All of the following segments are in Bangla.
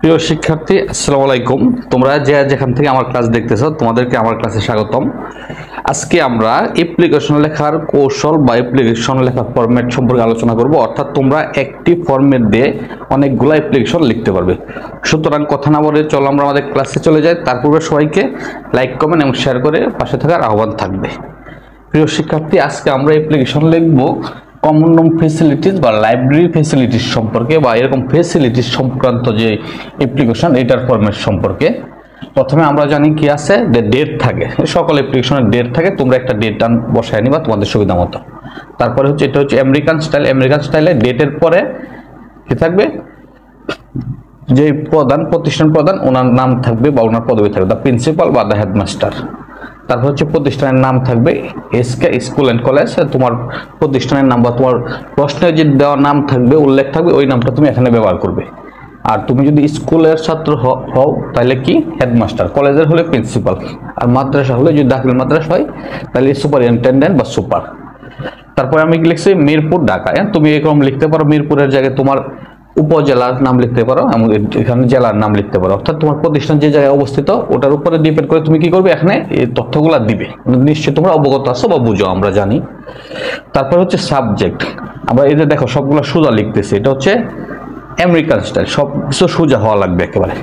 প্রিয় শিক্ষার্থী, আসসালামু আলাইকুম। তোমরা যে যেখান থেকে আমার ক্লাস দেখতেছো তোমাদেরকে আমার ক্লাসে স্বাগতম। আজকে আমরা অ্যাপ্লিকেশন লেখার কৌশল বা অ্যাপ্লিকেশন লেখার ফরম্যাট সম্পর্কে আলোচনা করব। অর্থাৎ তোমরা একটি ফরম্যাট দিয়ে অনেকগুলো অ্যাপ্লিকেশন লিখতে পারবে। সুতরাং কথা না বলে চলো আমরা আমাদের ক্লাসে চলে যাই। তার পূর্বে সবাইকে লাইক, কমেন্ট এবং শেয়ার করে পাশে থাকার আহ্বান থাকবে। প্রিয় শিক্ষার্থী, আজকে আমরা অ্যাপ্লিকেশন লিখব কমন রুম ফেসিলিটিস বা লাইব্রেরি ফেসিলিটিস সম্পর্কে, বা এরকম ফেসিলিটিস সংক্রান্ত যে অ্যাপ্লিকেশন এটার ফরম্যাট সম্পর্কে। প্রথমে আমরা জানি কি আছে, ডেট থাকে, সকল অ্যাপ্লিকেশনের ডেট থাকে। তোমরা একটা ডেট বসায় নিবা তোমাদের সুবিধা মতো। তারপরে হচ্ছে এটা হচ্ছে আমেরিকান স্টাইল। আমেরিকান স্টাইলে ডেটের পরে কি থাকবে, যে প্রতিষ্ঠান প্রধান ওনার নাম থাকবে বা ওনার পদবি থাকবে, দ্য প্রিন্সিপাল বা দ্য হেডমাস্টার। তারপর হচ্ছে প্রতিষ্ঠানের নাম থাকবে এসকে স্কুল অ্যান্ড কলেজ। তোমার প্রতিষ্ঠানের নাম বা তোমার প্রশ্নে যে দেওয়া নাম থাকবে, উল্লেখ থাকবে, ওই নামটা তুমি এখানে ব্যবহার করবে। আর তুমি যদি স্কুলের ছাত্র হও তাহলে কি হেডমাস্টার, কলেজের হলে প্রিন্সিপাল, আর মাদ্রাসা হলে যদি দাখিল মাদ্রাসা হয় তাহলে সুপারিনটেন্ডেন্ট বা সুপার। তারপরে আমি লিখছি মিরপুর, ঢাকা। তুমি এরকম লিখতে পারো, মিরপুরের জায়গায় তোমার উপজেলার নাম লিখতে পারো এবং এখানে জেলার নাম লিখতে পারো। অর্থাৎ তোমার প্রতিষ্ঠান যে জায়গায় অবস্থিত ওটার উপরে ডিপেন্ড করে তুমি কি করবে, এখানে এই তথ্যগুলা দিবে। নিশ্চয়ই তোমরা অবগত আছো বা বুঝো, আমরা জানি। তারপর হচ্ছে সাবজেক্ট। আমরা এই যে দেখো সবগুলো সোজা লিখতেছি, এটা হচ্ছে আমেরিকান স্টাইল, সব কিছু সোজা হওয়া লাগবে একেবারে।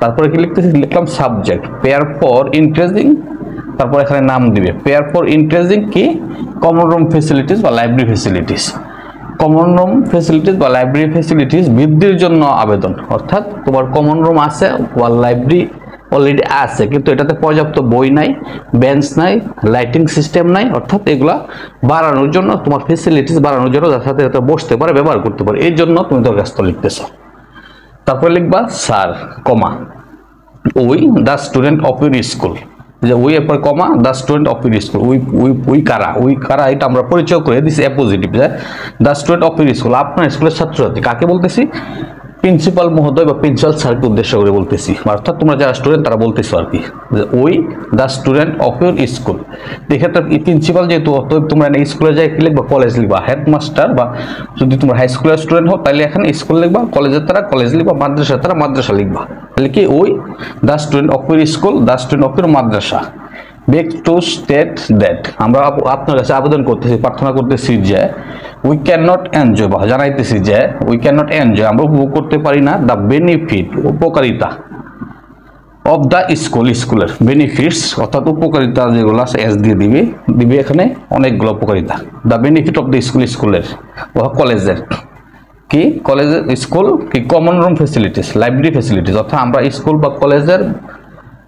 তারপরে কি লিখতেছি, লিখলাম সাবজেক্ট, পেয়ার ফর ইন্টারেস্টিং, তারপর এখানে নাম দিবে। পেয়ার ফর ইন্টারেস্টিং কি, কমন রুম ফেসিলিটিস বা library facilities. Common room facilities বা লাইব্রেরি ফেসিলিটিস বৃদ্ধির জন্য আবেদন। অর্থাৎ তোমার কমন রুম আছে বা লাইব্রেরি অলরেডি আছে, কিন্তু এটাতে পর্যাপ্ত বই নাই, বেঞ্চ নাই, লাইটিং সিস্টেম নাই। অর্থাৎ এগুলা বাড়ানোর জন্য, তোমার ফেসিলিটিস বাড়ানোর জন্য, যার সাথে যাতে বসতে পারে, ব্যবহার করতে পারে, এই জন্য তুমি দরখাস্ত লিখতেছ। তারপরে লিখবা sir, comma, we the student of your school. যে উই এরপর comma the student of your school. We কারা এটা আমরা পরিচয় করে দিচ্ছি অ্যাপোজিটিভ, যে the student of your school, আপনার স্কুলের ছাত্রছাত্রী। কাকে বলতেছি, প্রিন্সিপাল মহোদয় বা প্রিন্সিপাল স্যারকে উদ্দেশ্য করে বলতেছি। অর্থাৎ তোমরা যারা স্টুডেন্ট তারা বলতেছো আর কি, যে we the student of your school. এক্ষেত্রে প্রিন্সিপাল যেহেতু, তোমরা স্কুলে যাই কি লিখবা, কলেজ লিখবা। হেডমাস্টার বা যদি তোমরা হাই স্কুলের স্টুডেন্ট হও তাহলে এখানে স্কুল লিখবা, কলেজের তারা কলেজ লিখবা, মাদ্রাসার তারা মাদ্রাসা লিখবা। তাহলে কি, we the student of your school, the student of your Madrasa. Beg two state that, আমরা আপনার কাছে আবেদন করতেছি, প্রার্থনা করতেছি যে উই ক্যান নট এনজয়, বা জানাইতেছি যে উই ক্যান নট এনজয়, আমরা উপভোগ করতে পারি না, দ্য বেনিফিট, উপকারিতা, অফ দ্য স্কুল, স্কুলের বেনিফিটস, অর্থাৎ উপকারিতা যেগুলো আছে এস দিয়ে দিবে এখানে অনেকগুলো উপকারিতা। The benefit of the school, স্কুলের বা কলেজের কি, কলেজের স্কুল কি, common room facilities, library facilities. অর্থাৎ আমরা স্কুল বা কলেজের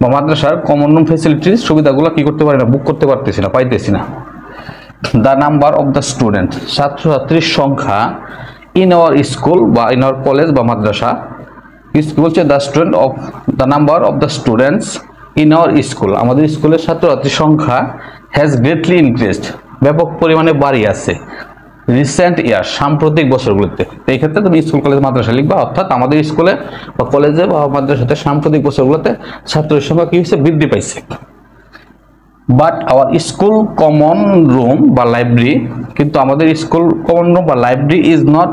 বা মাদ্রাসার কমন রুম ফেসিলিটিস সুবিধাগুলো কি করতে পারি না, বুক করতে পারতেছি না, পাইতেছি না। The number of the student, ছাত্রছাত্রীর সংখ্যা ইন আওয়ার স্কুল বা ইন আওয়ার কলেজ বা মাদ্রাসা। বলছে the student of, the number of the students in our school, আমাদের স্কুলের ছাত্রছাত্রীর সংখ্যা হ্যাজ গ্রেটলি ইনক্রিজড, ব্যাপক পরিমাণে বাড়ি আছে, রিসেন্ট ইয়ার, সাম্প্রতিক বছরগুলোতে। এই ক্ষেত্রে তুমি স্কুল কলেজ মাদ্রাসা লিখবা। অর্থাৎ আমাদের স্কুলে বা কলেজে বা মাদ্রাসাতে সাম্প্রতিক বছরগুলোতে ছাত্রের সংখ্যা কি হয়েছে, বৃদ্ধি পাইছে। But our school common room বা লাইব্রেরি, কিন্তু আমাদের স্কুল কমন রুম বা library is not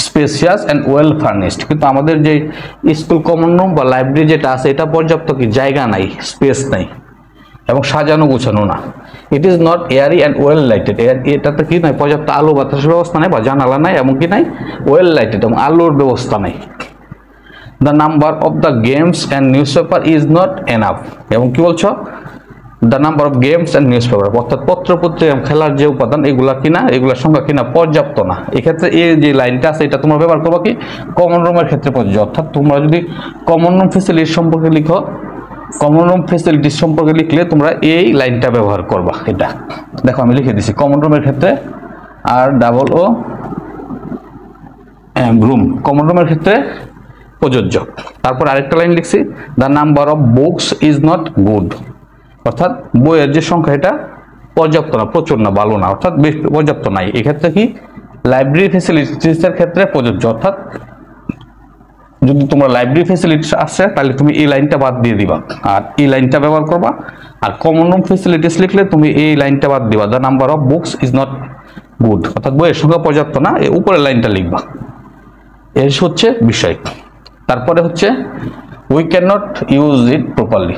spacious and well furnished, কিন্তু আমাদের যে স্কুল কমন রুম বা লাইব্রেরি যেটা আছে এটা পর্যাপ্ত কি জায়গা নাই, স্পেস নাই, এবং সাজানো গোছানো না। It is not Airee and well lighted, এটাতে কি নাই, পর্যাপ্ত আলো বাতাসের ব্যবস্থা নাই বা জানালা নাই, এবং কি নাই, ওয়েল লাইটেড, এবং আলোর ব্যবস্থা নাই। The number of the games and news paper is not enough, এবং কি বলছো, the number of games and news paper, অর্থাৎ পত্র পত্রিকা খেলার যে উপাদান এগুলা কিনা, এগুলোর সংখ্যা কিনা পর্যাপ্ত না। এক্ষেত্রে এই যে লাইনটা আছে এটা তোমরা ব্যবহার করবো কি, কমন রুমের ক্ষেত্রে প্রযোজ্য। অর্থাৎ তোমরা যদি কমন রুম ফেসিলিটি সম্পর্কে লিখো, কমন রুম ফেসিলিটিস সম্পর্কে লিখলে তোমরা এই লাইনটা ব্যবহার করবা। এটা দেখো আমি লিখে দিছি, কমন রুমের ক্ষেত্রে ROOM, রুম, কমন রুমের ক্ষেত্রে প্রযোজ্য। তারপর আরেকটা লাইন লিখছি, the number of books is not good, অর্থাৎ বইয়ের যে সংখ্যা এটা পর্যাপ্ত না, প্রচুর না, ভালো না, অর্থাৎ পর্যাপ্ত নাই। এক্ষেত্রে কি, লাইব্রেরি ফেসিলিটিসের ক্ষেত্রে প্রযোজ্য। অর্থাৎ যদি তোমরা লাইব্রেরি ফেসিলিটিস আসে তাহলে তুমি এই লাইনটা বাদ দিয়ে দিবা আর এই লাইনটা ব্যবহার করবা। আর কমন রুম ফেসিলিটিস লিখলে তুমি এই লাইনটা বাদ দিবা, the number of books is not good, অর্থাৎ বইয়ের সংখ্যা পর্যাপ্ত না, এই উপরের লাইনটা লিখবা। এর হচ্ছে বিষয়। তারপরে হচ্ছে we can not use it properly,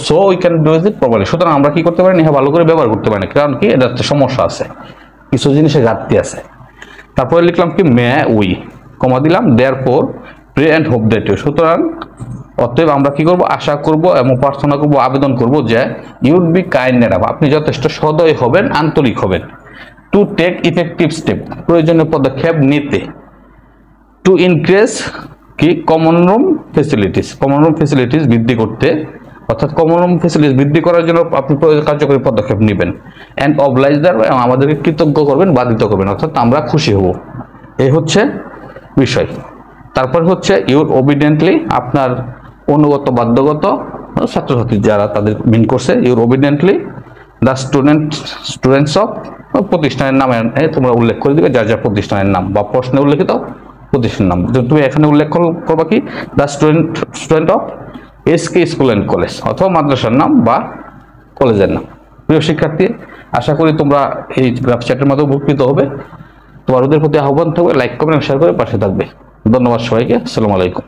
so we can use it properly. সুতরাং আমরা কি করতে পারি না, ভালো করে ব্যবহার করতে পারি না, কারণ কি এটা একটা সমস্যা আছে, কিছু জিনিসের ঘাটতি আছে। তারপরে লিখলাম কি মে উই, কমা দিলাম, therefore pray and hope that you. সুতরাং অতএব আমরা কি করব, আশা করব এবং প্রার্থনা করব, আবেদন করব যে ইউড বি কাইন্ড এনাফ, আপনি যথেষ্ট সদয় হবেন, আন্তরিক হবেন, টু টেক ইফেক্টিভ স্টেপ, প্রয়োজনীয় পদক্ষেপ নিতে, টু ইনক্রিজ কি কমন রুম ফেসিলিটিস বৃদ্ধি করতে, অর্থাৎ কমন রুম ফেসিলিটিস বৃদ্ধি করার জন্য আপনি কার্যকরী পদক্ষেপ নেবেন, অ্যান্ড অবলাইজ দ্যার, এবং আমাদেরকে কৃতজ্ঞ করবেন, বাধিত করবেন, অর্থাৎ আমরা খুশি হব। এই হচ্ছে বিষয়। তারপর হচ্ছে ইউর ওবিডিয়েন্টলি, আপনার অনুগত বাধ্যগত ছাত্রছাত্রী যারা তাদের মিন করছে, your obediently the students of, প্রতিষ্ঠানের নামে তোমরা উল্লেখ করে দিবে, যার যার প্রতিষ্ঠানের নাম বা প্রশ্নে উল্লেখিত প্রতিষ্ঠানের নাম। তুমি এখানে উল্লেখ করবা কি, the student of SK school and college, অথবা মাদ্রাসার নাম বা কলেজের নাম। প্রিয় শিক্ষার্থী, আশা করি তোমরা এই গ্রাফ চ্যাটের মাধ্যমে উপকৃত হবে। তোমার ওদের প্রতি আহ্বান থাকবে, লাইক কমেন্ট শেয়ার করে পাশে থাকবে। ধন্যবাদ সবাইকে, আসসালামু আলাইকুম।